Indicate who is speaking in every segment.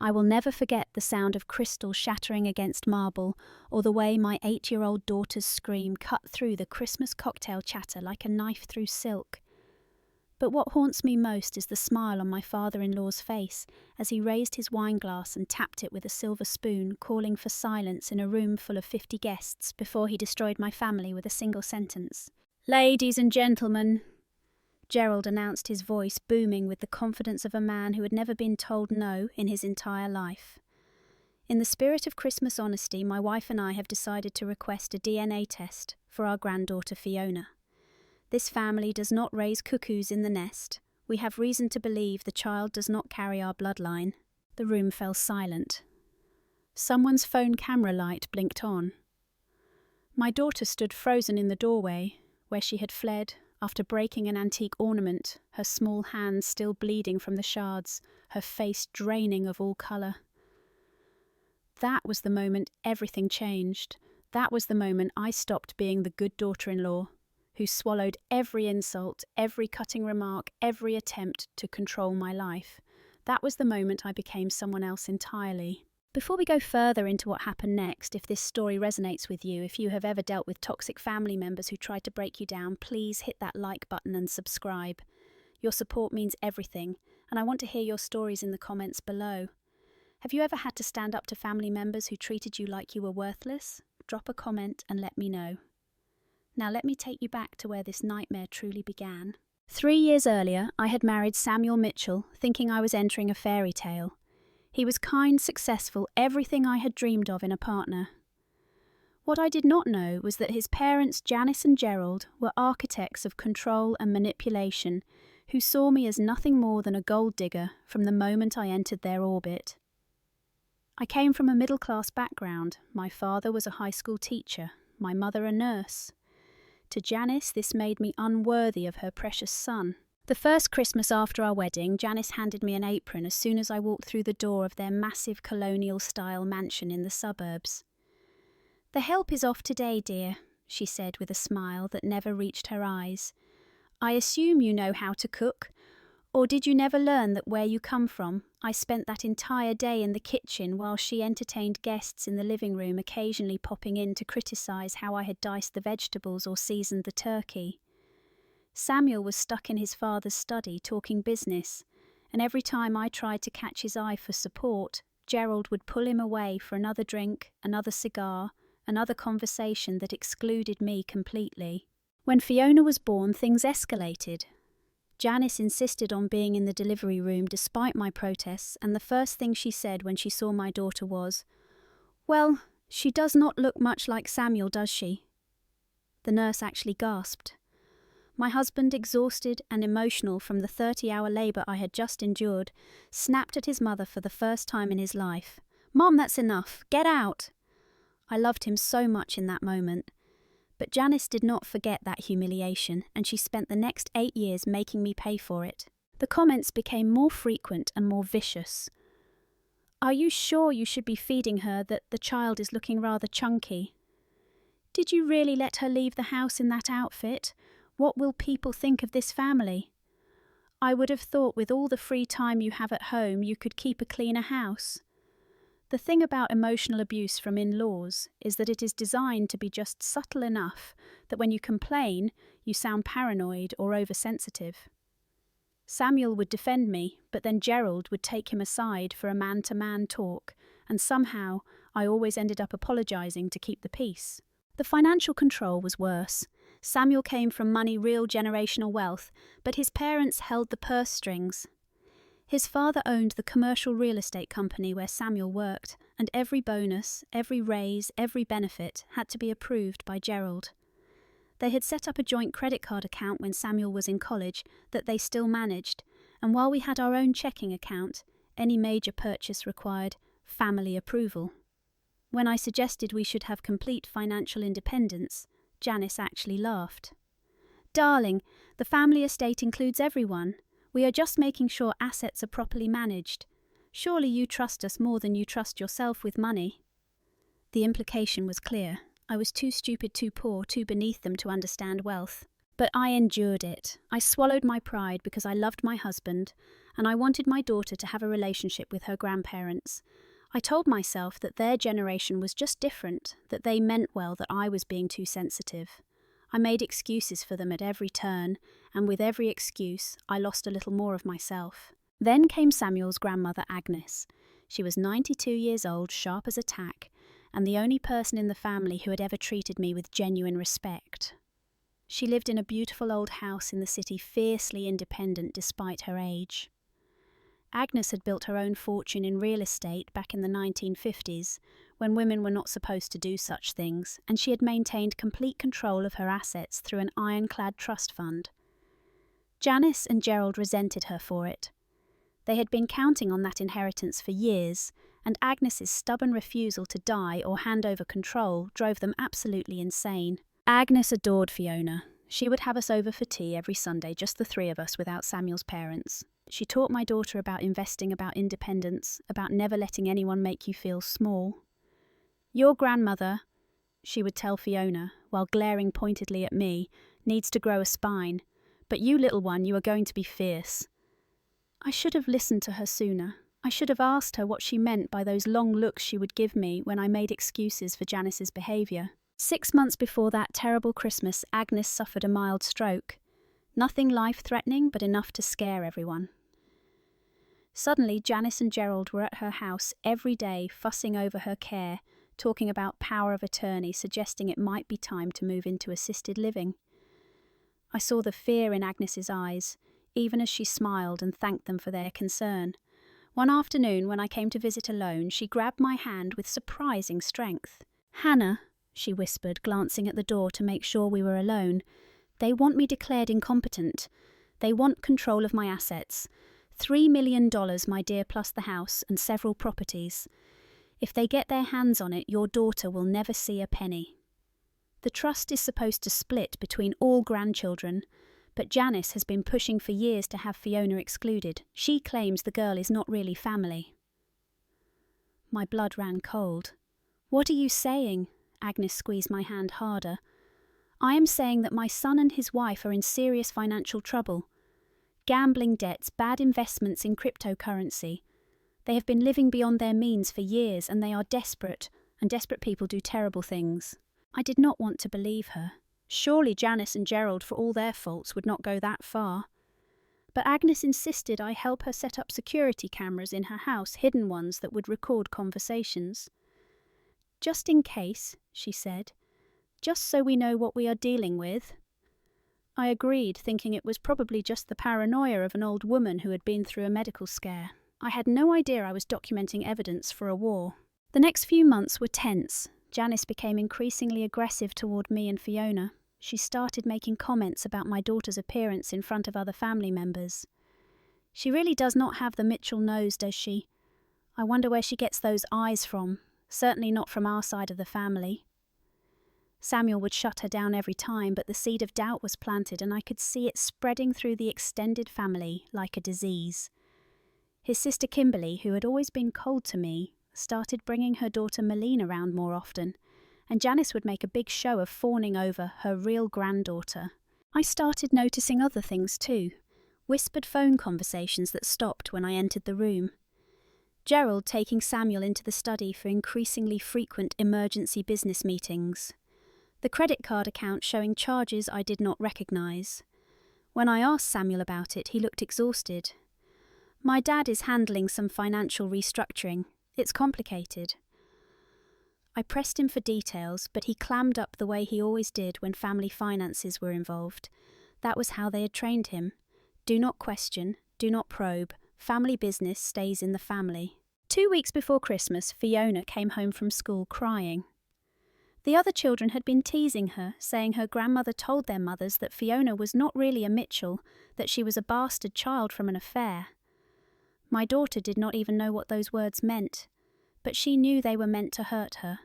Speaker 1: I will never forget the sound of crystal shattering against marble, or the way my 8-year-old daughter's scream cut through the Christmas cocktail chatter like a knife through silk. But what haunts me most is the smile on my father-in-law's face as he raised his wine glass and tapped it with a silver spoon, calling for silence in a room full of 50 guests before he destroyed my family with a single sentence. "Ladies and gentlemen," Gerald announced, his voice booming with the confidence of a man who had never been told no in his entire life. "In the spirit of Christmas honesty, my wife and I have decided to request a DNA test for our granddaughter Fiona. This family does not raise cuckoos in the nest. We have reason to believe the child does not carry our bloodline." The room fell silent. Someone's phone camera light blinked on. My daughter stood frozen in the doorway, where she had fled after breaking an antique ornament, her small hands still bleeding from the shards, her face draining of all colour. That was the moment everything changed. That was the moment I stopped being the good daughter-in-law, who swallowed every insult, every cutting remark, every attempt to control my life. That was the moment I became someone else entirely. Before we go further into what happened next, if this story resonates with you, if you have ever dealt with toxic family members who tried to break you down, please hit that like button and subscribe. Your support means everything, and I want to hear your stories in the comments below. Have you ever had to stand up to family members who treated you like you were worthless? Drop a comment and let me know. Now let me take you back to where this nightmare truly began. 3 years earlier, I had married Samuel Mitchell, thinking I was entering a fairy tale. He was kind, successful, everything I had dreamed of in a partner. What I did not know was that his parents, Janice and Gerald, were architects of control and manipulation, who saw me as nothing more than a gold digger from the moment I entered their orbit. I came from a middle-class background. My father was a high school teacher, my mother a nurse. To Janice, this made me unworthy of her precious son. The first Christmas after our wedding, Janice handed me an apron as soon as I walked through the door of their massive colonial-style mansion in the suburbs. "The help is off today, dear," she said with a smile that never reached her eyes. "I assume you know how to cook. Or did you never learn that where you come from?" I spent that entire day in the kitchen while she entertained guests in the living room, occasionally popping in to criticise how I had diced the vegetables or seasoned the turkey. Samuel was stuck in his father's study talking business, and every time I tried to catch his eye for support, Gerald would pull him away for another drink, another cigar, another conversation that excluded me completely. When Fiona was born, things escalated. Janice insisted on being in the delivery room despite my protests, and the first thing she said when she saw my daughter was, "Well, she does not look much like Samuel, does she?" The nurse actually gasped. My husband, exhausted and emotional from the 30-hour labour I had just endured, snapped at his mother for the first time in his life. "Mom, that's enough. Get out!" I loved him so much in that moment. But Janice did not forget that humiliation, and she spent the next 8 years making me pay for it. The comments became more frequent and more vicious. "Are you sure you should be feeding her, that the child is looking rather chunky? Did you really let her leave the house in that outfit? What will people think of this family? I would have thought with all the free time you have at home you could keep a cleaner house." The thing about emotional abuse from in-laws is that it is designed to be just subtle enough that when you complain, you sound paranoid or oversensitive. Samuel would defend me, but then Gerald would take him aside for a man-to-man talk, and somehow I always ended up apologising to keep the peace. The financial control was worse. Samuel came from money, real generational wealth, but his parents held the purse strings. His father owned the commercial real estate company where Samuel worked, and every bonus, every raise, every benefit had to be approved by Gerald. They had set up a joint credit card account when Samuel was in college that they still managed, and while we had our own checking account, any major purchase required family approval. When I suggested we should have complete financial independence, Janice actually laughed. "Darling, the family estate includes everyone. We are just making sure assets are properly managed. Surely you trust us more than you trust yourself with money." The implication was clear. I was too stupid, too poor, too beneath them to understand wealth. But I endured it. I swallowed my pride because I loved my husband, and I wanted my daughter to have a relationship with her grandparents. I told myself that their generation was just different, that they meant well, that I was being too sensitive. I made excuses for them at every turn, and with every excuse, I lost a little more of myself. Then came Samuel's grandmother Agnes. She was 92 years old, sharp as a tack, and the only person in the family who had ever treated me with genuine respect. She lived in a beautiful old house in the city, fiercely independent despite her age. Agnes had built her own fortune in real estate back in the 1950s, when women were not supposed to do such things, and she had maintained complete control of her assets through an ironclad trust fund. Janice and Gerald resented her for it. They had been counting on that inheritance for years, and Agnes's stubborn refusal to die or hand over control drove them absolutely insane. Agnes adored Fiona. She would have us over for tea every Sunday, just the three of us without Samuel's parents. She taught my daughter about investing, about independence, about never letting anyone make you feel small. "Your grandmother," she would tell Fiona, while glaring pointedly at me, "needs to grow a spine. But you, little one, you are going to be fierce." I should have listened to her sooner. I should have asked her what she meant by those long looks she would give me when I made excuses for Janice's behaviour. 6 months before that terrible Christmas, Agnes suffered a mild stroke. Nothing life-threatening, but enough to scare everyone. Suddenly, Janice and Gerald were at her house every day, fussing over her care, talking about power of attorney, suggesting it might be time to move into assisted living. I saw the fear in Agnes's eyes, even as she smiled and thanked them for their concern. One afternoon, when I came to visit alone, she grabbed my hand with surprising strength. "Hannah," she whispered, glancing at the door to make sure we were alone, "they want me declared incompetent. They want control of my assets. $3 million, my dear, plus the house and several properties. If they get their hands on it, your daughter will never see a penny. The trust is supposed to split between all grandchildren, but Janice has been pushing for years to have Fiona excluded. She claims the girl is not really family." My blood ran cold. "What are you saying?" Agnes squeezed my hand harder. "I am saying that my son and his wife are in serious financial trouble. Gambling debts, bad investments in cryptocurrency. They have been living beyond their means for years, and they are desperate, and desperate people do terrible things." I did not want to believe her. Surely Janice and Gerald, for all their faults, would not go that far. But Agnes insisted I help her set up security cameras in her house, hidden ones that would record conversations. "Just in case," she said. "Just so we know what we are dealing with." I agreed, thinking it was probably just the paranoia of an old woman who had been through a medical scare. I had no idea I was documenting evidence for a war. The next few months were tense. Janice became increasingly aggressive toward me and Fiona. She started making comments about my daughter's appearance in front of other family members. "She really does not have the Mitchell nose, does she? I wonder where she gets those eyes from. Certainly not from our side of the family." Samuel would shut her down every time, but the seed of doubt was planted, and I could see it spreading through the extended family like a disease. His sister Kimberly, who had always been cold to me, started bringing her daughter Malene around more often, and Janice would make a big show of fawning over her real granddaughter. I started noticing other things too, whispered phone conversations that stopped when I entered the room. Gerald taking Samuel into the study for increasingly frequent emergency business meetings. The credit card account showing charges I did not recognise. When I asked Samuel about it, he looked exhausted. "My dad is handling some financial restructuring. It's complicated." I pressed him for details, but he clammed up the way he always did when family finances were involved. That was how they had trained him. Do not question, do not probe. Family business stays in the family. 2 weeks before Christmas, Fiona came home from school crying. The other children had been teasing her, saying her grandmother told their mothers that Fiona was not really a Mitchell, that she was a bastard child from an affair. My daughter did not even know what those words meant, but she knew they were meant to hurt her.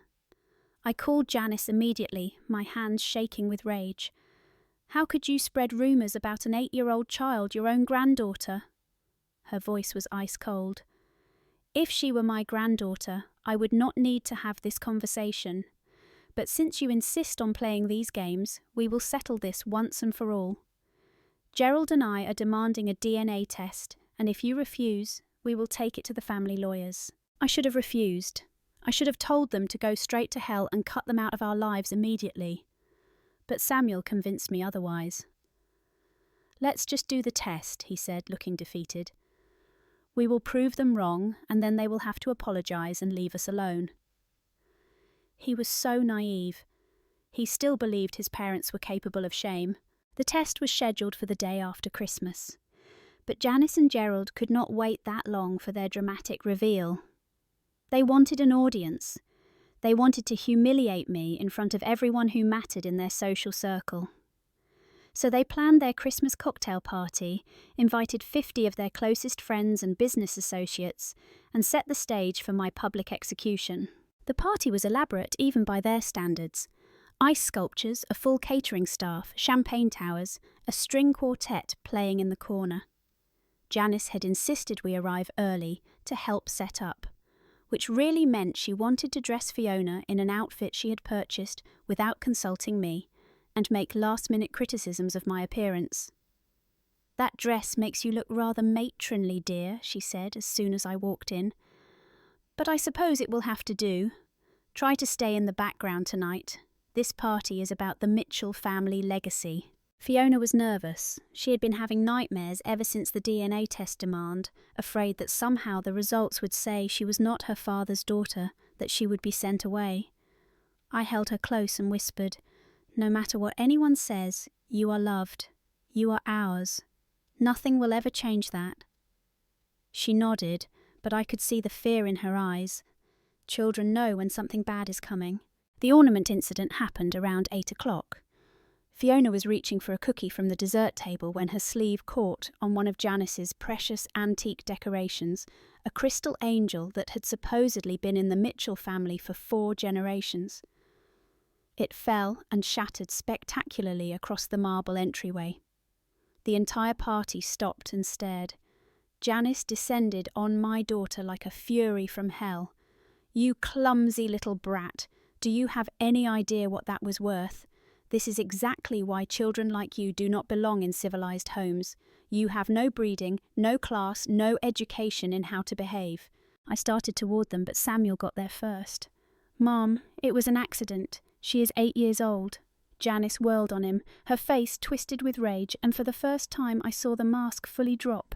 Speaker 1: I called Janice immediately, my hands shaking with rage. "How could you spread rumours about an 8-year-old child, your own granddaughter?" Her voice was ice cold. "If she were my granddaughter, I would not need to have this conversation. But since you insist on playing these games, we will settle this once and for all. Gerald and I are demanding a DNA test, and if you refuse, we will take it to the family lawyers." I should have refused. I should have told them to go straight to hell and cut them out of our lives immediately. But Samuel convinced me otherwise. "Let's just do the test," he said, looking defeated. "We will prove them wrong, and then they will have to apologise and leave us alone." He was so naive. He still believed his parents were capable of shame. The test was scheduled for the day after Christmas. But Janice and Gerald could not wait that long for their dramatic reveal. They wanted an audience. They wanted to humiliate me in front of everyone who mattered in their social circle. So they planned their Christmas cocktail party, invited 50 of their closest friends and business associates, and set the stage for my public execution. The party was elaborate even by their standards. Ice sculptures, a full catering staff, champagne towers, a string quartet playing in the corner. Janice had insisted we arrive early to help set up, which really meant she wanted to dress Fiona in an outfit she had purchased without consulting me, and make last-minute criticisms of my appearance. "That dress makes you look rather matronly, dear," she said as soon as I walked in. "But I suppose it will have to do. Try to stay in the background tonight. This party is about the Mitchell family legacy." Fiona was nervous. She had been having nightmares ever since the DNA test demand, afraid that somehow the results would say she was not her father's daughter, that she would be sent away. I held her close and whispered, "No matter what anyone says, you are loved. You are ours. Nothing will ever change that." She nodded, but I could see the fear in her eyes. Children know when something bad is coming. The ornament incident happened around 8 o'clock. Fiona was reaching for a cookie from the dessert table when her sleeve caught on one of Janice's precious antique decorations, a crystal angel that had supposedly been in the Mitchell family for 4 generations. It fell and shattered spectacularly across the marble entryway. The entire party stopped and stared. Janice descended on my daughter like a fury from hell. "You clumsy little brat! Do you have any idea what that was worth? This is exactly why children like you do not belong in civilized homes. You have no breeding, no class, no education in how to behave." I started toward them, but Samuel got there first. "Mom, it was an accident. She is 8 years old." Janice whirled on him, her face twisted with rage, and for the first time I saw the mask fully drop.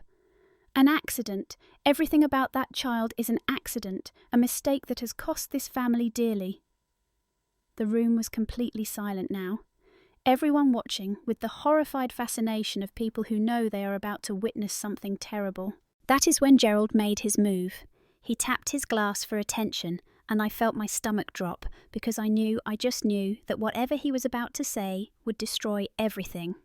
Speaker 1: "An accident. Everything about that child is an accident, a mistake that has cost this family dearly." The room was completely silent now. Everyone watching, with the horrified fascination of people who know they are about to witness something terrible. That is when Gerald made his move. He tapped his glass for attention, and I felt my stomach drop, because I just knew, that whatever he was about to say would destroy everything.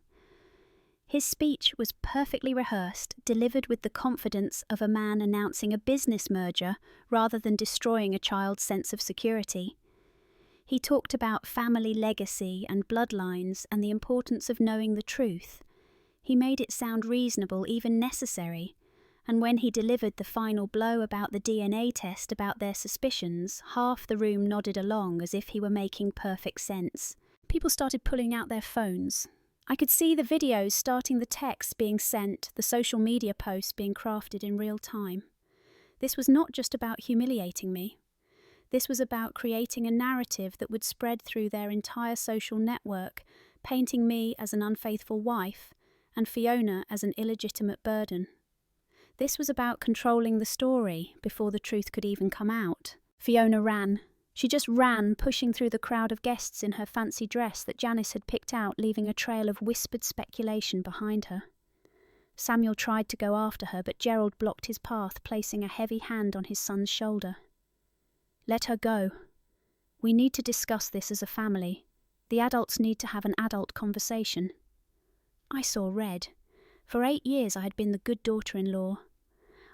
Speaker 1: His speech was perfectly rehearsed, delivered with the confidence of a man announcing a business merger rather than destroying a child's sense of security. He talked about family legacy and bloodlines and the importance of knowing the truth. He made it sound reasonable, even necessary, and when he delivered the final blow about the DNA test, about their suspicions, half the room nodded along as if he were making perfect sense. People started pulling out their phones. I could see the videos starting, the texts being sent, the social media posts being crafted in real time. This was not just about humiliating me. This was about creating a narrative that would spread through their entire social network, painting me as an unfaithful wife and Fiona as an illegitimate burden. This was about controlling the story before the truth could even come out. Fiona ran. She just ran, pushing through the crowd of guests in her fancy dress that Janice had picked out, leaving a trail of whispered speculation behind her. Samuel tried to go after her, but Gerald blocked his path, placing a heavy hand on his son's shoulder. "Let her go. We need to discuss this as a family. The adults need to have an adult conversation." I saw red. For 8 years I had been the good daughter-in-law.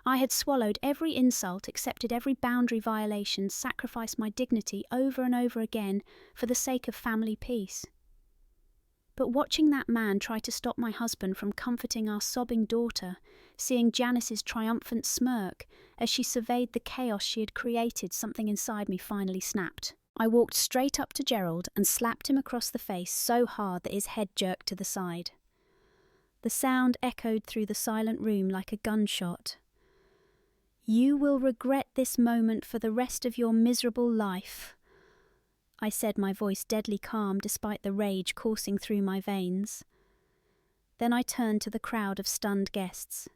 Speaker 1: I had swallowed every insult, accepted every boundary violation, sacrificed my dignity over and over again for the sake of family peace. But watching that man try to stop my husband from comforting our sobbing daughter, seeing Janice's triumphant smirk as she surveyed the chaos she had created, something inside me finally snapped. I walked straight up to Gerald and slapped him across the face so hard that his head jerked to the side. The sound echoed through the silent room like a gunshot. "You will regret this moment for the rest of your miserable life," I said, my voice deadly calm despite the rage coursing through my veins. Then I turned to the crowd of stunned guests.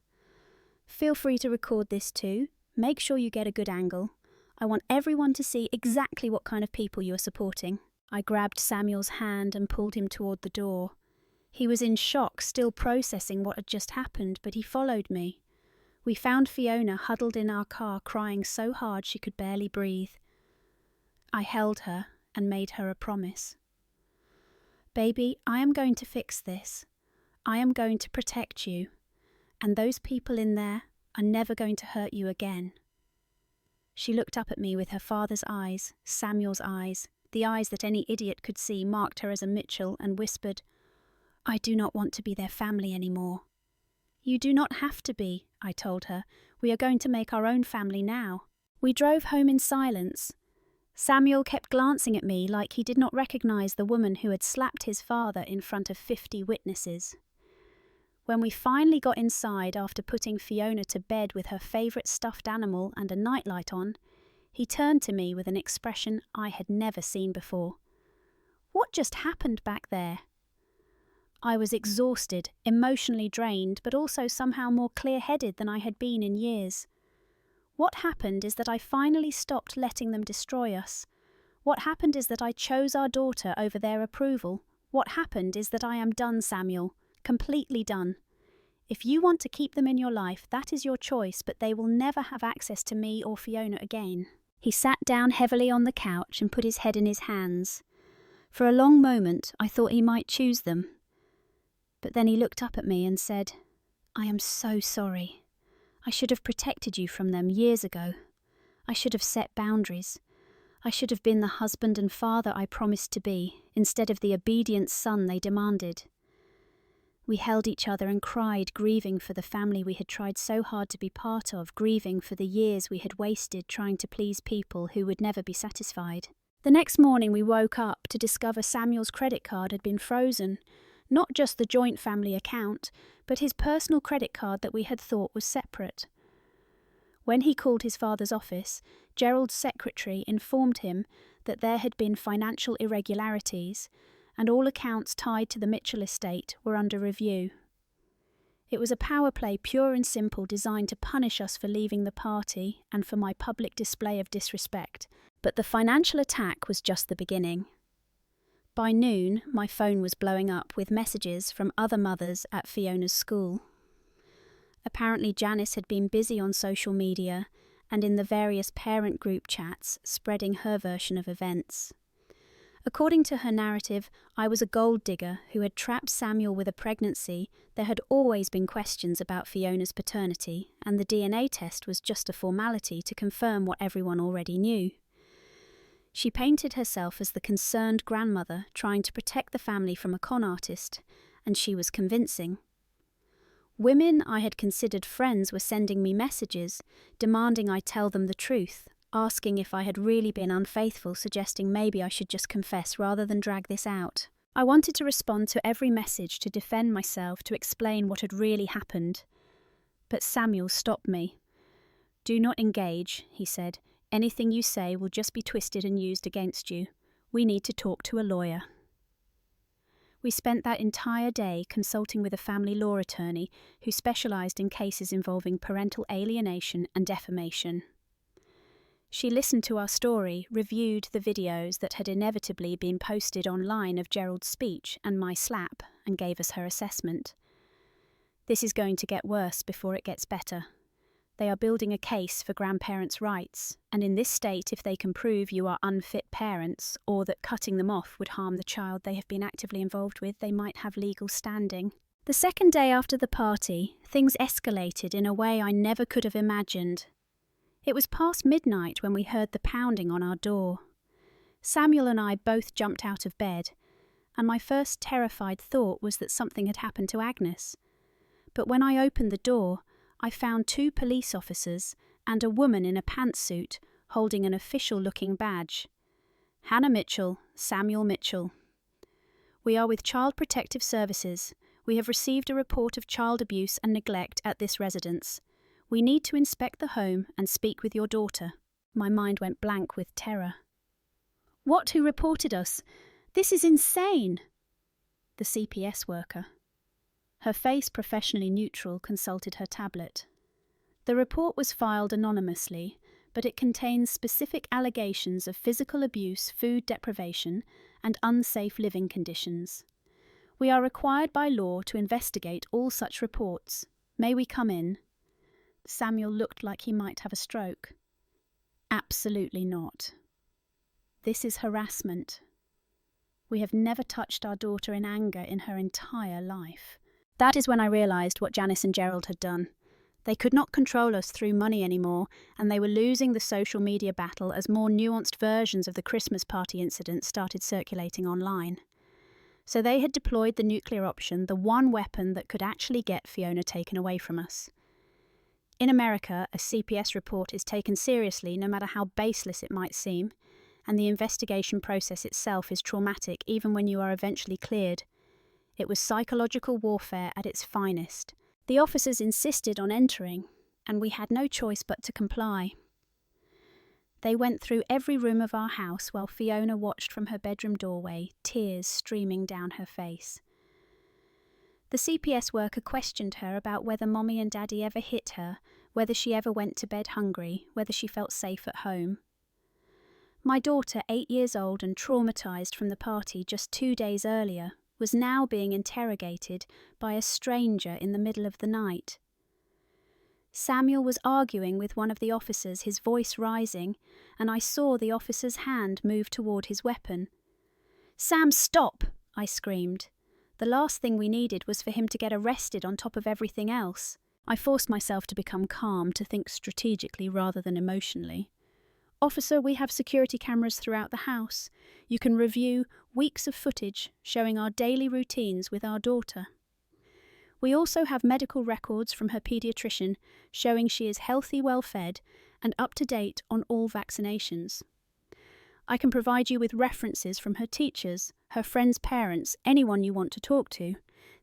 Speaker 1: "Feel free to record this too. Make sure you get a good angle. I want everyone to see exactly what kind of people you are supporting." I grabbed Samuel's hand and pulled him toward the door. He was in shock, still processing what had just happened, but he followed me. We found Fiona huddled in our car, crying so hard she could barely breathe. I held her and made her a promise. "Baby, I am going to fix this. I am going to protect you. And those people in there are never going to hurt you again." She looked up at me with her father's eyes, Samuel's eyes, the eyes that any idiot could see marked her as a Mitchell, and whispered, "I do not want to be their family anymore." "You do not have to be," I told her. "We are going to make our own family now." We drove home in silence. Samuel kept glancing at me like he did not recognise the woman who had slapped his father in front of 50 witnesses. When we finally got inside after putting Fiona to bed with her favourite stuffed animal and a nightlight on, he turned to me with an expression I had never seen before. "What just happened back there?" I was exhausted, emotionally drained, but also somehow more clear-headed than I had been in years. What happened is that I finally stopped letting them destroy us. What happened is that I chose our daughter over their approval. What happened is that I am done, Samuel. Completely done. If you want to keep them in your life, that is your choice, but they will never have access to me or Fiona again. He sat down heavily on the couch and put his head in his hands. For a long moment, I thought he might choose them. But then he looked up at me and said, "I am so sorry. I should have protected you from them years ago. I should have set boundaries. I should have been the husband and father I promised to be, instead of the obedient son they demanded." We held each other and cried, grieving for the family we had tried so hard to be part of, grieving for the years we had wasted trying to please people who would never be satisfied. The next morning we woke up to discover Samuel's credit card had been frozen. Not just the joint family account, but his personal credit card that we had thought was separate. When he called his father's office, Gerald's secretary informed him that there had been financial irregularities, and all accounts tied to the Mitchell estate were under review. It was a power play pure and simple, designed to punish us for leaving the party and for my public display of disrespect, but the financial attack was just the beginning. By noon, my phone was blowing up with messages from other mothers at Fiona's school. Apparently Janice had been busy on social media and in the various parent group chats, spreading her version of events. According to her narrative, I was a gold digger who had trapped Samuel with a pregnancy. There had always been questions about Fiona's paternity, and the DNA test was just a formality to confirm what everyone already knew. She painted herself as the concerned grandmother trying to protect the family from a con artist, and she was convincing. Women I had considered friends were sending me messages, demanding I tell them the truth, asking if I had really been unfaithful, suggesting maybe I should just confess rather than drag this out. I wanted to respond to every message, to defend myself, to explain what had really happened. But Samuel stopped me. "Do not engage," he said. "Anything you say will just be twisted and used against you. We need to talk to a lawyer." We spent that entire day consulting with a family law attorney who specialised in cases involving parental alienation and defamation. She listened to our story, reviewed the videos that had inevitably been posted online of Gerald's speech and my slap, and gave us her assessment. "This is going to get worse before it gets better. They are building a case for grandparents' rights, and in this state, if they can prove you are unfit parents, or that cutting them off would harm the child they have been actively involved with, they might have legal standing." The second day after the party, things escalated in a way I never could have imagined. It was past midnight when we heard the pounding on our door. Samuel and I both jumped out of bed, and my first terrified thought was that something had happened to Agnes. But when I opened the door, I found 2 police officers and a woman in a pantsuit holding an official-looking badge. Hannah Mitchell, Samuel Mitchell. We are with Child Protective Services. We have received a report of child abuse and neglect at this residence. We need to inspect the home and speak with your daughter. My mind went blank with terror. What? Who reported us? This is insane! The CPS worker. Her face professionally neutral, consulted her tablet. The report was filed anonymously, but it contains specific allegations of physical abuse, food deprivation, and unsafe living conditions. We are required by law to investigate all such reports. May we come in? Samuel looked like he might have a stroke. Absolutely not. This is harassment. We have never touched our daughter in anger in her entire life. That is when I realised what Janice and Gerald had done. They could not control us through money anymore, and they were losing the social media battle as more nuanced versions of the Christmas party incident started circulating online. So they had deployed the nuclear option, the one weapon that could actually get Fiona taken away from us. In America, a CPS report is taken seriously no matter how baseless it might seem, and the investigation process itself is traumatic even when you are eventually cleared. It was psychological warfare at its finest. The officers insisted on entering, and we had no choice but to comply. They went through every room of our house while Fiona watched from her bedroom doorway, tears streaming down her face. The CPS worker questioned her about whether Mommy and Daddy ever hit her, whether she ever went to bed hungry, whether she felt safe at home. My daughter, 8 years old and traumatised from the party just 2 days earlier, was now being interrogated by a stranger in the middle of the night. Samuel was arguing with one of the officers, his voice rising, and I saw the officer's hand move toward his weapon. "Sam, stop!" I screamed. The last thing we needed was for him to get arrested on top of everything else. I forced myself to become calm, to think strategically rather than emotionally. "Officer, we have security cameras throughout the house. You can review weeks of footage showing our daily routines with our daughter. We also have medical records from her paediatrician showing she is healthy, well-fed, and up to date on all vaccinations. I can provide you with references from her teachers, her friends' parents, anyone you want to talk to.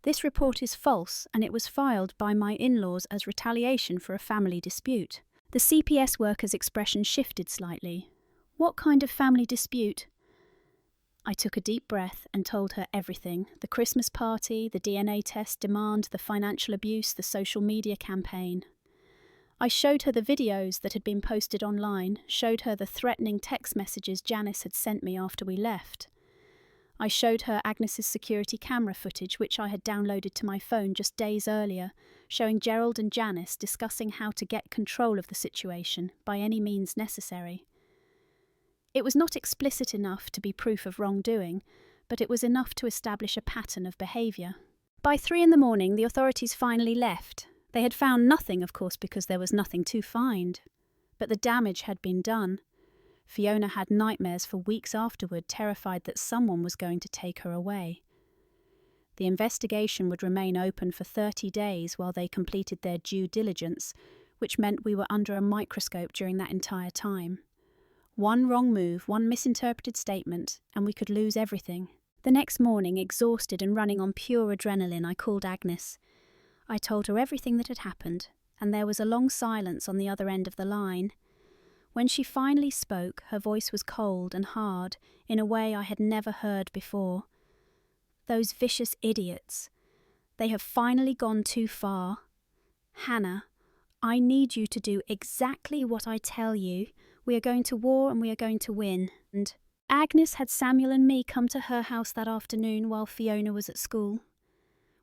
Speaker 1: This report is false, and it was filed by my in-laws as retaliation for a family dispute." The CPS worker's expression shifted slightly. "What kind of family dispute?" I took a deep breath and told her everything: the Christmas party, the DNA test demand, the financial abuse, the social media campaign. I showed her the videos that had been posted online, showed her the threatening text messages Janice had sent me after we left. I showed her Agnes's security camera footage, which I had downloaded to my phone just days earlier, showing Gerald and Janice discussing how to get control of the situation by any means necessary. It was not explicit enough to be proof of wrongdoing, but it was enough to establish a pattern of behaviour. By 3 a.m, the authorities finally left. They had found nothing, of course, because there was nothing to find. But the damage had been done. Fiona had nightmares for weeks afterward, terrified that someone was going to take her away. The investigation would remain open for 30 days while they completed their due diligence, which meant we were under a microscope during that entire time. One wrong move, one misinterpreted statement, and we could lose everything. The next morning, exhausted and running on pure adrenaline, I called Agnes. I told her everything that had happened, and there was a long silence on the other end of the line. When she finally spoke, her voice was cold and hard, in a way I had never heard before. "Those vicious idiots. They have finally gone too far. Hannah, I need you to do exactly what I tell you. We are going to war and we are going to win." And Agnes had Samuel and me come to her house that afternoon while Fiona was at school.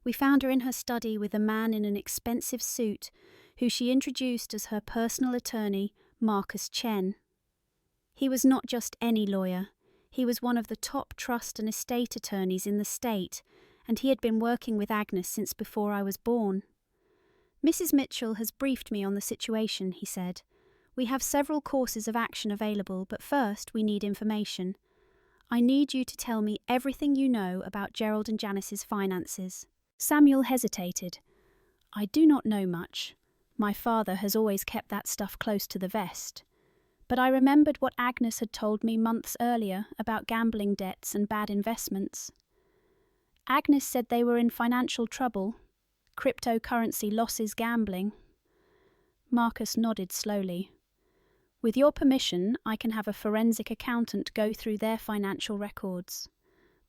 Speaker 1: We found her in her study with a man in an expensive suit, who she introduced as her personal attorney, Marcus Chen. He was not just any lawyer. He was one of the top trust and estate attorneys in the state, and he had been working with Agnes since before I was born. "Mrs. Mitchell has briefed me on the situation," he said. "We have several courses of action available, but first we need information. I need you to tell me everything you know about Gerald and Janice's finances." Samuel hesitated. "I do not know much. My father has always kept that stuff close to the vest. but I remembered what Agnes had told me months earlier about gambling debts and bad investments. Agnes said they were in financial trouble. Cryptocurrency losses, gambling. Marcus nodded slowly. With your permission, I can have a forensic accountant go through their financial records.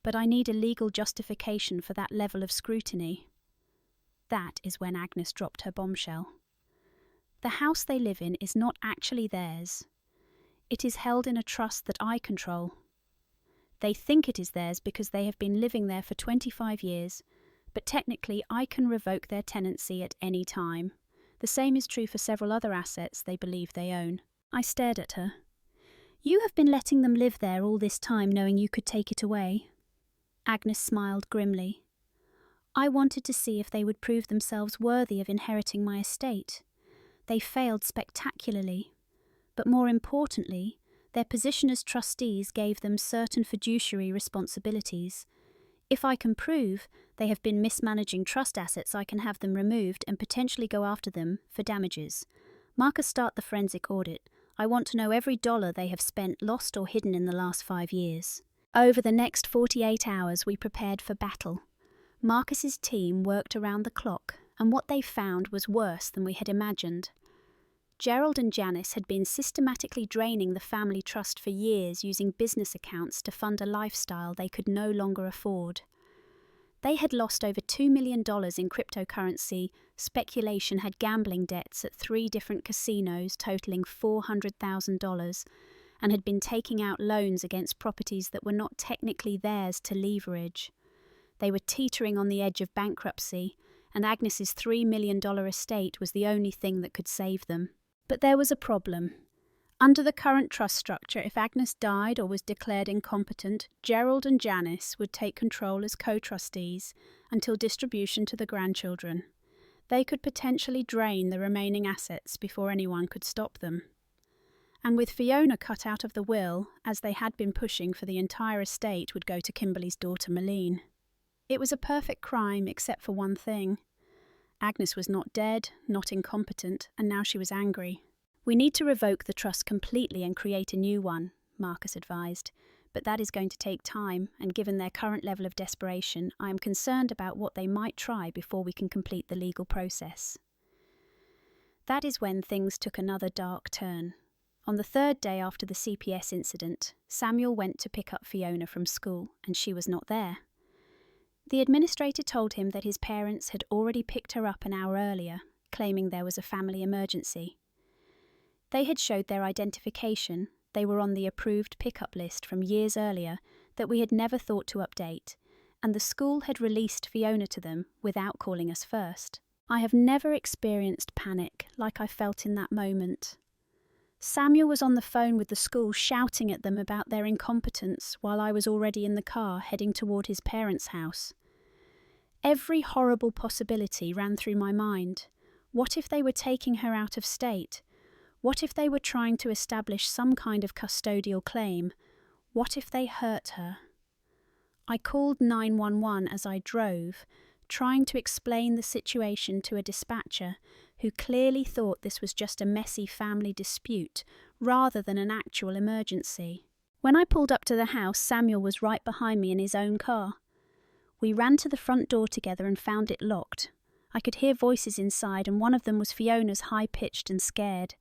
Speaker 1: But I need a legal justification for that level of scrutiny. That is when Agnes dropped her bombshell. The house they live in is not actually theirs. It is held in a trust that I control. They think it is theirs because they have been living there for 25 years, but technically I can revoke their tenancy at any time. The same is true for several other assets they believe they own. I stared at her. You have been letting them live there all this time knowing you could take it away. Agnes smiled grimly. I wanted to see if they would prove themselves worthy of inheriting my estate. They failed spectacularly, but more importantly, their position as trustees gave them certain fiduciary responsibilities. If I can prove they have been mismanaging trust assets, I can have them removed and potentially go after them for damages. Marcus, start the forensic audit. I want to know every dollar they have spent, lost or hidden in the last 5 years. Over the next 48 hours, we prepared for battle. Marcus's team worked around the clock, and what they found was worse than we had imagined. Gerald and Janice had been systematically draining the family trust for years using business accounts to fund a lifestyle they could no longer afford. They had lost over $2 million in cryptocurrency, speculation, had gambling debts at 3 different casinos totaling $400,000, and had been taking out loans against properties that were not technically theirs to leverage. They were teetering on the edge of bankruptcy, and Agnes's $3 million estate was the only thing that could save them. But there was a problem. Under the current trust structure, if Agnes died or was declared incompetent, Gerald and Janice would take control as co-trustees until distribution to the grandchildren. They could potentially drain the remaining assets before anyone could stop them. And with Fiona cut out of the will, as they had been pushing for, the entire estate would go to Kimberly's daughter Malene. It was a perfect crime except for one thing. Agnes was not dead, not incompetent, and now she was angry. We need to revoke the trust completely and create a new one, Marcus advised, but that is going to take time, and given their current level of desperation, I am concerned about what they might try before we can complete the legal process. That is when things took another dark turn. On the 3rd day after the CPS incident, Samuel went to pick up Fiona from school, and she was not there. The administrator told him that his parents had already picked her up an hour earlier, claiming there was a family emergency. They had showed their identification. They were on the approved pickup list from years earlier that we had never thought to update, and the school had released Fiona to them without calling us first. I have never experienced panic like I felt in that moment. Samuel was on the phone with the school shouting at them about their incompetence while I was already in the car heading toward his parents' house. Every horrible possibility ran through my mind. What if they were taking her out of state? What if they were trying to establish some kind of custodial claim? What if they hurt her? I called 911 as I drove, trying to explain the situation to a dispatcher who clearly thought this was just a messy family dispute rather than an actual emergency. When I pulled up to the house, Samuel was right behind me in his own car. We ran to the front door together and found it locked. I could hear voices inside, and one of them was Fiona's, high-pitched and scared.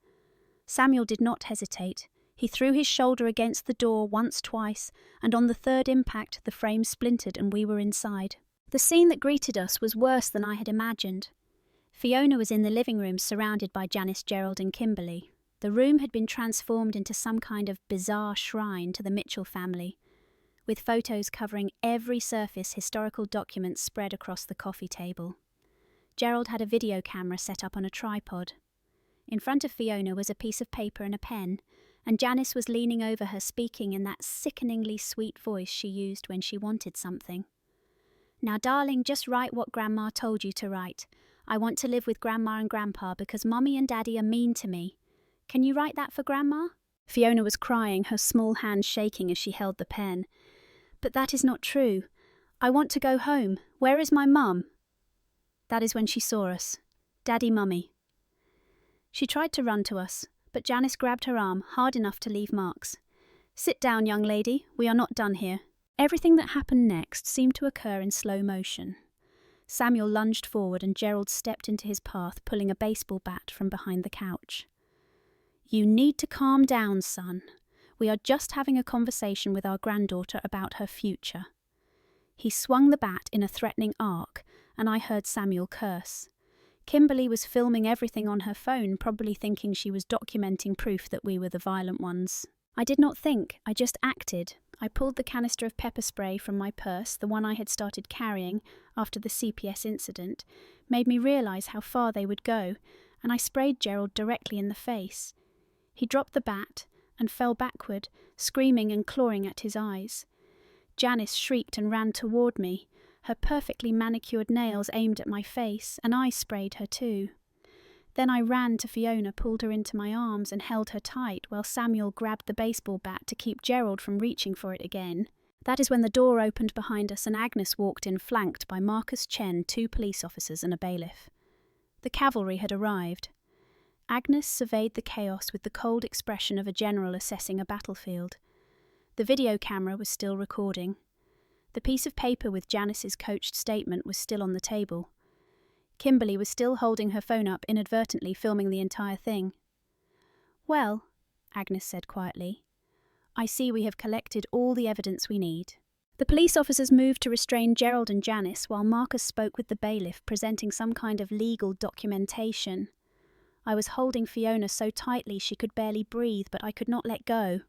Speaker 1: Samuel did not hesitate. He threw his shoulder against the door once, twice, and on the 3rd impact the frame splintered and we were inside. The scene that greeted us was worse than I had imagined. Fiona was in the living room surrounded by Janice, Gerald and Kimberly. The room had been transformed into some kind of bizarre shrine to the Mitchell family, with photos covering every surface, historical documents spread across the coffee table. Gerald had a video camera set up on a tripod. In front of Fiona was a piece of paper and a pen, and Janice was leaning over her, speaking in that sickeningly sweet voice she used when she wanted something. Now, darling, just write what Grandma told you to write. I want to live with Grandma and Grandpa because Mummy and Daddy are mean to me. Can you write that for Grandma? Fiona was crying, her small hand shaking as she held the pen. But that is not true. I want to go home. Where is my mum? That is when she saw us. Daddy, Mummy. She tried to run to us, but Janice grabbed her arm hard enough to leave marks. "Sit down, young lady. We are not done here." Everything that happened next seemed to occur in slow motion. Samuel lunged forward and Gerald stepped into his path, pulling a baseball bat from behind the couch. "You need to calm down, son. We are just having a conversation with our granddaughter about her future." He swung the bat in a threatening arc, and I heard Samuel curse. Kimberly was filming everything on her phone, probably thinking she was documenting proof that we were the violent ones. I did not think, I just acted. I pulled the canister of pepper spray from my purse, the one I had started carrying after the CPS incident, made me realise how far they would go, and I sprayed Gerald directly in the face. He dropped the bat and fell backward, screaming and clawing at his eyes. Janice shrieked and ran toward me, her perfectly manicured nails aimed at my face, and I sprayed her too. Then I ran to Fiona, pulled her into my arms and held her tight while Samuel grabbed the baseball bat to keep Gerald from reaching for it again. That is when the door opened behind us and Agnes walked in, flanked by Marcus Chen, 2 police officers and a bailiff. The cavalry had arrived. Agnes surveyed the chaos with the cold expression of a general assessing a battlefield. The video camera was still recording. The piece of paper with Janice's coached statement was still on the table. Kimberly was still holding her phone up, inadvertently filming the entire thing. "Well," Agnes said quietly, "I see we have collected all the evidence we need." The police officers moved to restrain Gerald and Janice while Marcus spoke with the bailiff, presenting some kind of legal documentation. I was holding Fiona so tightly she could barely breathe, but I could not let go.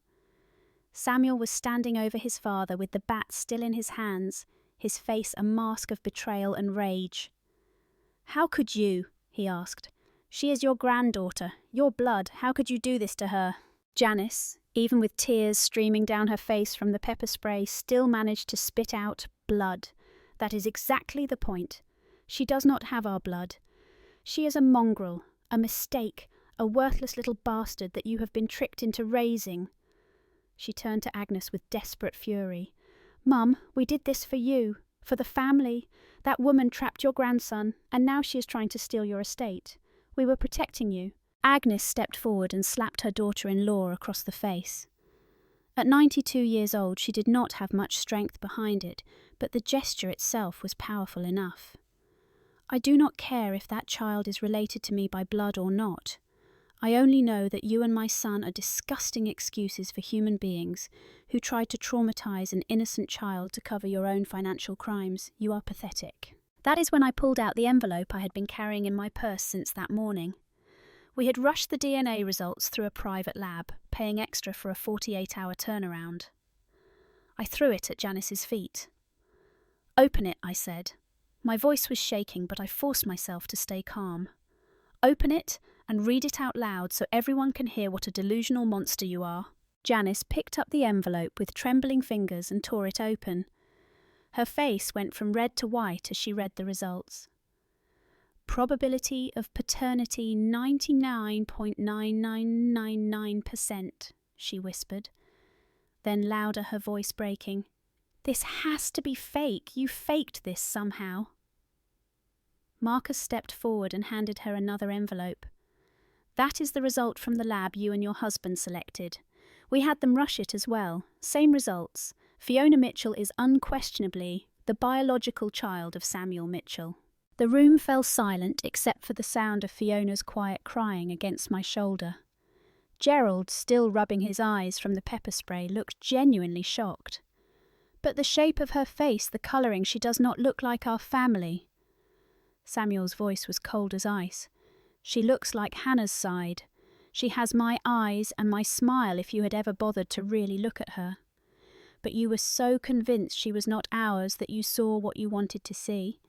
Speaker 1: Samuel was standing over his father with the bat still in his hands, his face a mask of betrayal and rage. "How could you?" he asked. "She is your granddaughter, your blood. How could you do this to her?" Janice, even with tears streaming down her face from the pepper spray, still managed to spit out blood. "That is exactly the point. She does not have our blood. She is a mongrel, a mistake, a worthless little bastard that you have been tricked into raising." She turned to Agnes with desperate fury. "Mum, we did this for you, for the family. That woman trapped your grandson, and now she is trying to steal your estate. We were protecting you." Agnes stepped forward and slapped her daughter-in-law across the face. At 92 years old, she did not have much strength behind it, but the gesture itself was powerful enough. "I do not care if that child is related to me by blood or not. I only know that you and my son are disgusting excuses for human beings who tried to traumatize an innocent child to cover your own financial crimes. You are pathetic." That is when I pulled out the envelope I had been carrying in my purse since that morning. We had rushed the DNA results through a private lab, paying extra for a 48-hour turnaround. I threw it at Janice's feet. "Open it," I said. My voice was shaking, but I forced myself to stay calm. "Open it and read it out loud so everyone can hear what a delusional monster you are." Janice picked up the envelope with trembling fingers and tore it open. Her face went from red to white as she read the results. "Probability of paternity 99.9999%, she whispered. Then louder, her voice breaking, "This has to be fake. You faked this somehow." Marcus stepped forward and handed her another envelope. "That is the result from the lab you and your husband selected. We had them rush it as well. Same results. Fiona Mitchell is unquestionably the biological child of Samuel Mitchell." The room fell silent except for the sound of Fiona's quiet crying against my shoulder. Gerald, still rubbing his eyes from the pepper spray, looked genuinely shocked. "But the shape of her face, the colouring, she does not look like our family." Samuel's voice was cold as ice. "She looks like Hannah's side. She has my eyes and my smile if you had ever bothered to really look at her. But you were so convinced she was not ours that you saw what you wanted to see.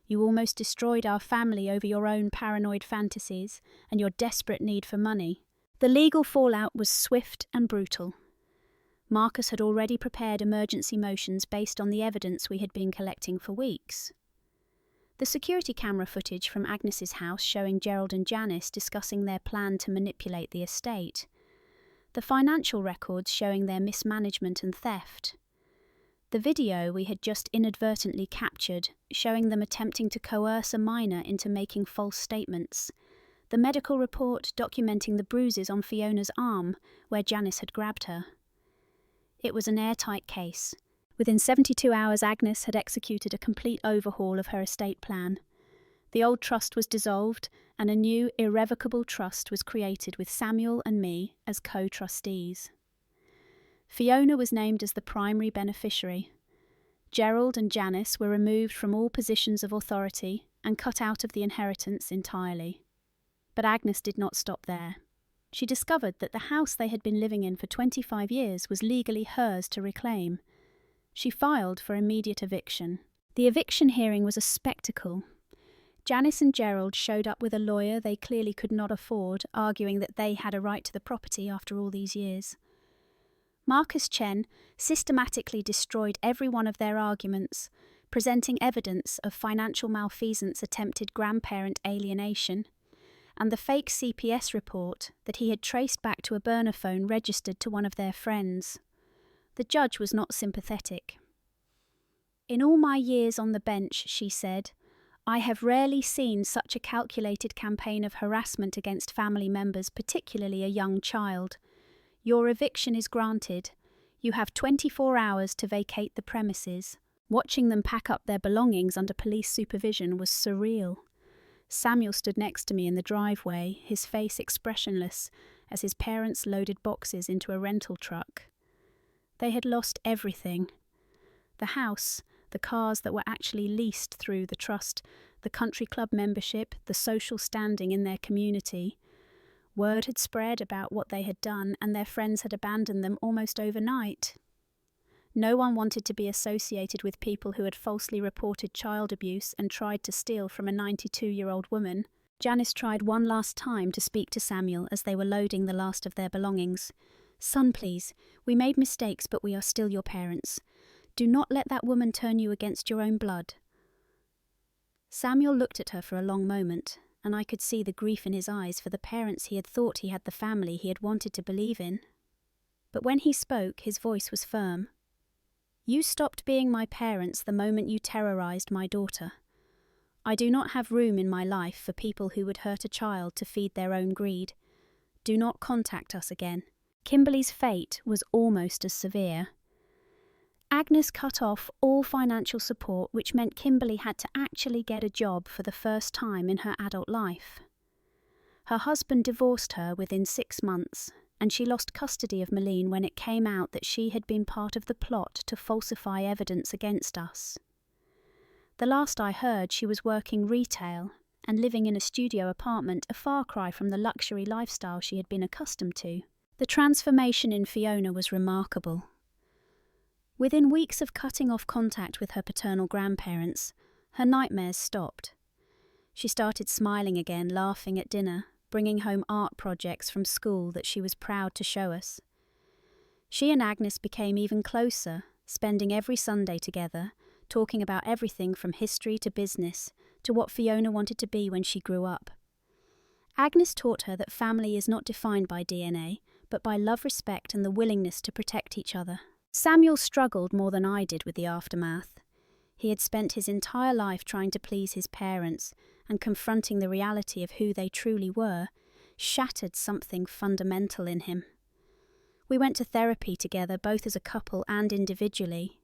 Speaker 1: You almost destroyed our family over your own paranoid fantasies and your desperate need for money." The legal fallout was swift and brutal. Marcus had already prepared emergency motions based on the evidence we had been collecting for weeks. The security camera footage from Agnes's house showing Gerald and Janice discussing their plan to manipulate the estate. The financial records showing their mismanagement and theft. The video we had just inadvertently captured showing them attempting to coerce a minor into making false statements. the medical report documenting the bruises on Fiona's arm where Janice had grabbed her. It was an airtight case. Within 72 hours, Agnes had executed a complete overhaul of her estate plan. The old trust was dissolved, and a new, irrevocable trust was created with Samuel and me as co-trustees. Fiona was named as the primary beneficiary. Gerald and Janice were removed from all positions of authority and cut out of the inheritance entirely. But Agnes did not stop there. She discovered that the house they had been living in for 25 years was legally hers to reclaim. She filed for immediate eviction. The eviction hearing was a spectacle. Janice and Gerald showed up with a lawyer they clearly could not afford, arguing that they had a right to the property after all these years. Marcus Chen systematically destroyed every one of their arguments, presenting evidence of financial malfeasance, attempted grandparent alienation, and the fake CPS report that he had traced back to a burner phone registered to one of their friends. The judge was not sympathetic. "In all my years on the bench," she said, "I have rarely seen such a calculated campaign of harassment against family members, particularly a young child. Your eviction is granted. You have 24 hours to vacate the premises." Watching them pack up their belongings under police supervision was surreal. Samuel stood next to me in the driveway, his face expressionless, as his parents loaded boxes into a rental truck. They had lost everything. The house, the cars that were actually leased through the trust, the country club membership, the social standing in their community. Word had spread about what they had done, and their friends had abandoned them almost overnight. No one wanted to be associated with people who had falsely reported child abuse and tried to steal from a 92-year-old woman. Janice tried one last time to speak to Samuel as they were loading the last of their belongings. "Son, please, we made mistakes, but we are still your parents. Do not let that woman turn you against your own blood." Samuel looked at her for a long moment, and I could see the grief in his eyes for the parents he had thought he had, the family he had wanted to believe in. But when he spoke, his voice was firm. "You stopped being my parents the moment you terrorized my daughter. I do not have room in my life for people who would hurt a child to feed their own greed. Do not contact us again." Kimberly's fate was almost as severe. Agnes cut off all financial support, which meant Kimberly had to actually get a job for the first time in her adult life. Her husband divorced her within 6 months, and she lost custody of Malene when it came out that she had been part of the plot to falsify evidence against us. The last I heard, she was working retail and living in a studio apartment, a far cry from the luxury lifestyle she had been accustomed to. The transformation in Fiona was remarkable. Within weeks of cutting off contact with her paternal grandparents, her nightmares stopped. She started smiling again, laughing at dinner, bringing home art projects from school that she was proud to show us. She and Agnes became even closer, spending every Sunday together, talking about everything from history to business, to what Fiona wanted to be when she grew up. Agnes taught her that family is not defined by DNA, but by love, respect, and the willingness to protect each other. Samuel struggled more than I did with the aftermath. He had spent his entire life trying to please his parents, and confronting the reality of who they truly were shattered something fundamental in him. We went to therapy together, both as a couple and individually.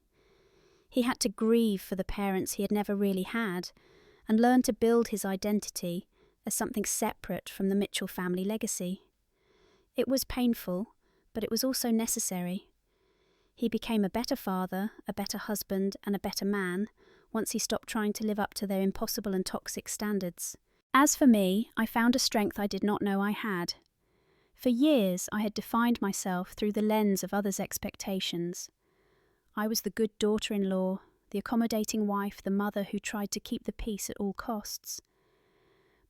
Speaker 1: He had to grieve for the parents he had never really had, and learn to build his identity as something separate from the Mitchell family legacy. It was painful, but it was also necessary. He became a better father, a better husband, and a better man once he stopped trying to live up to their impossible and toxic standards. As for me, I found a strength I did not know I had. For years, I had defined myself through the lens of others' expectations. I was the good daughter-in-law, the accommodating wife, the mother who tried to keep the peace at all costs.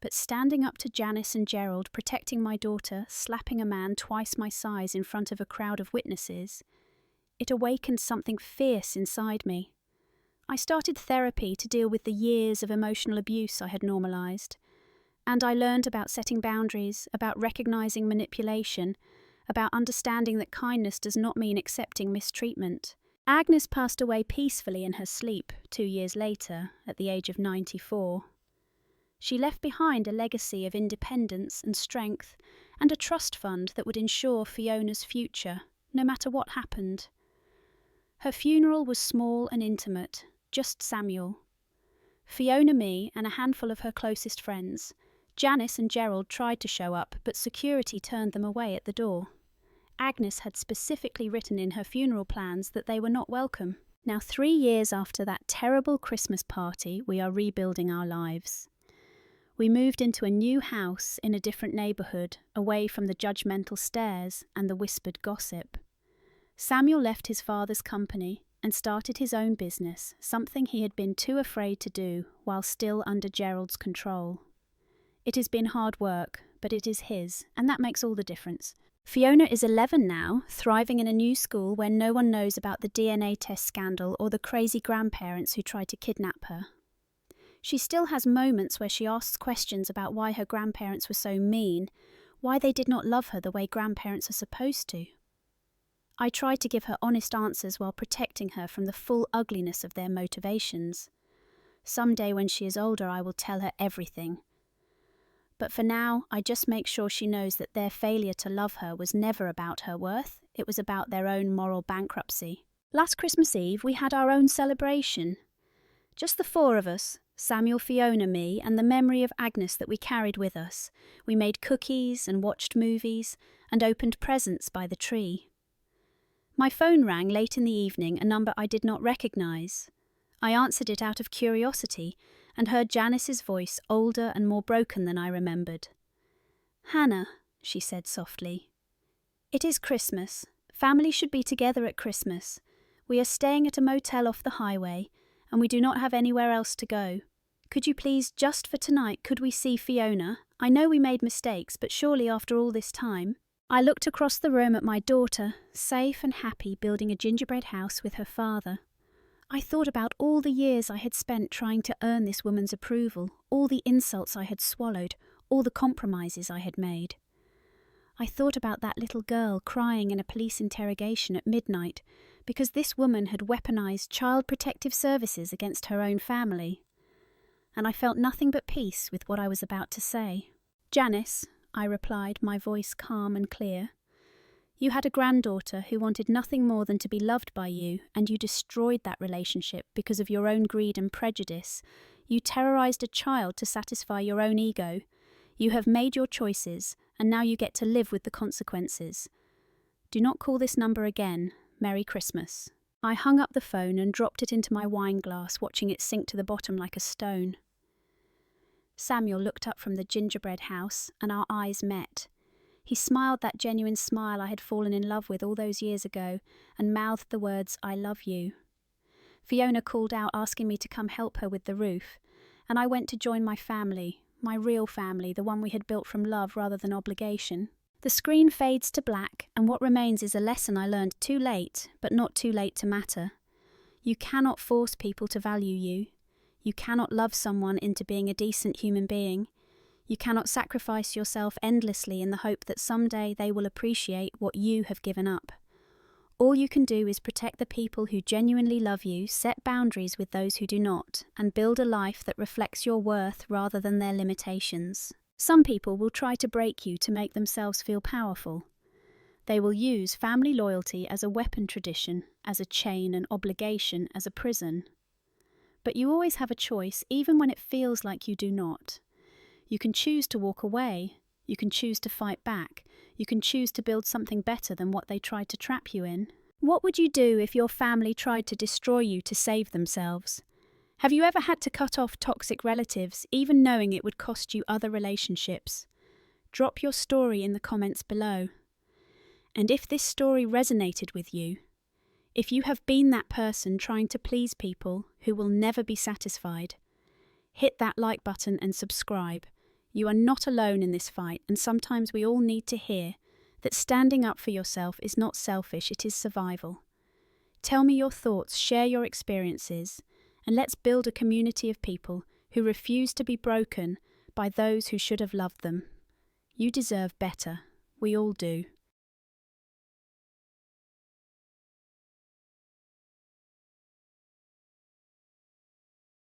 Speaker 1: But standing up to Janice and Gerald, protecting my daughter, slapping a man twice my size in front of a crowd of witnesses, it awakened something fierce inside me. I started therapy to deal with the years of emotional abuse I had normalized, and I learned about setting boundaries, about recognizing manipulation, about understanding that kindness does not mean accepting mistreatment. Agnes passed away peacefully in her sleep 2 years later, at the age of 94. She left behind a legacy of independence and strength, and a trust fund that would ensure Fiona's future, no matter what happened. Her funeral was small and intimate, just Samuel. Fiona, me, and a handful of her closest friends. Janice and Gerald tried to show up, but security turned them away at the door. Agnes had specifically written in her funeral plans that they were not welcome. Now, 3 years after that terrible Christmas party, we are rebuilding our lives. We moved into a new house in a different neighbourhood, away from the judgmental stares and the whispered gossip. Samuel left his father's company and started his own business, something he had been too afraid to do while still under Gerald's control. It has been hard work, but it is his, and that makes all the difference. Fiona is 11 now, thriving in a new school where no one knows about the DNA test scandal or the crazy grandparents who tried to kidnap her. She still has moments where she asks questions about why her grandparents were so mean, why they did not love her the way grandparents are supposed to. I try to give her honest answers while protecting her from the full ugliness of their motivations. Someday when she is older, I will tell her everything. But for now, I just make sure she knows that their failure to love her was never about her worth, it was about their own moral bankruptcy. Last Christmas Eve, we had our own celebration. Just the 4 of us, Samuel, Fiona, me, and the memory of Agnes that we carried with us. We made cookies and watched movies and opened presents by the tree. My phone rang late in the evening, a number I did not recognise. I answered it out of curiosity and heard Janice's voice, older and more broken than I remembered. "Hannah," she said softly. "It is Christmas. Family should be together at Christmas. We are staying at a motel off the highway, and we do not have anywhere else to go. Could you please, just for tonight, could we see Fiona? I know we made mistakes, but surely after all this time..." I looked across the room at my daughter, safe and happy, building a gingerbread house with her father. I thought about all the years I had spent trying to earn this woman's approval, all the insults I had swallowed, all the compromises I had made. I thought about that little girl crying in a police interrogation at midnight because this woman had weaponized Child Protective Services against her own family. And I felt nothing but peace with what I was about to say. "Janice," I replied, my voice calm and clear. "You had a granddaughter who wanted nothing more than to be loved by you, and you destroyed that relationship because of your own greed and prejudice. You terrorized a child to satisfy your own ego. You have made your choices, and now you get to live with the consequences. Do not call this number again. Merry Christmas." I hung up the phone and dropped it into my wine glass, watching it sink to the bottom like a stone. Samuel looked up from the gingerbread house, and our eyes met. He smiled that genuine smile I had fallen in love with all those years ago, and mouthed the words, "I love you." Fiona called out asking me to come help her with the roof, and I went to join my family, my real family, the one we had built from love rather than obligation. The screen fades to black, and what remains is a lesson I learned too late, but not too late to matter. You cannot force people to value you. You cannot love someone into being a decent human being. You cannot sacrifice yourself endlessly in the hope that someday they will appreciate what you have given up. All you can do is protect the people who genuinely love you, set boundaries with those who do not, and build a life that reflects your worth rather than their limitations. Some people will try to break you to make themselves feel powerful. They will use family loyalty as a weapon tradition, as a chain, an obligation, as a prison. But you always have a choice, even when it feels like you do not. You can choose to walk away. You can choose to fight back. You can choose to build something better than what they tried to trap you in. What would you do if your family tried to destroy you to save themselves? Have you ever had to cut off toxic relatives, even knowing it would cost you other relationships? Drop your story in the comments below. And if this story resonated with you, if you have been that person trying to please people who will never be satisfied, hit that like button and subscribe. You are not alone in this fight, and sometimes we all need to hear that standing up for yourself is not selfish, it is survival. Tell me your thoughts, share your experiences, and let's build a community of people who refuse to be broken by those who should have loved them. You deserve better. We all do.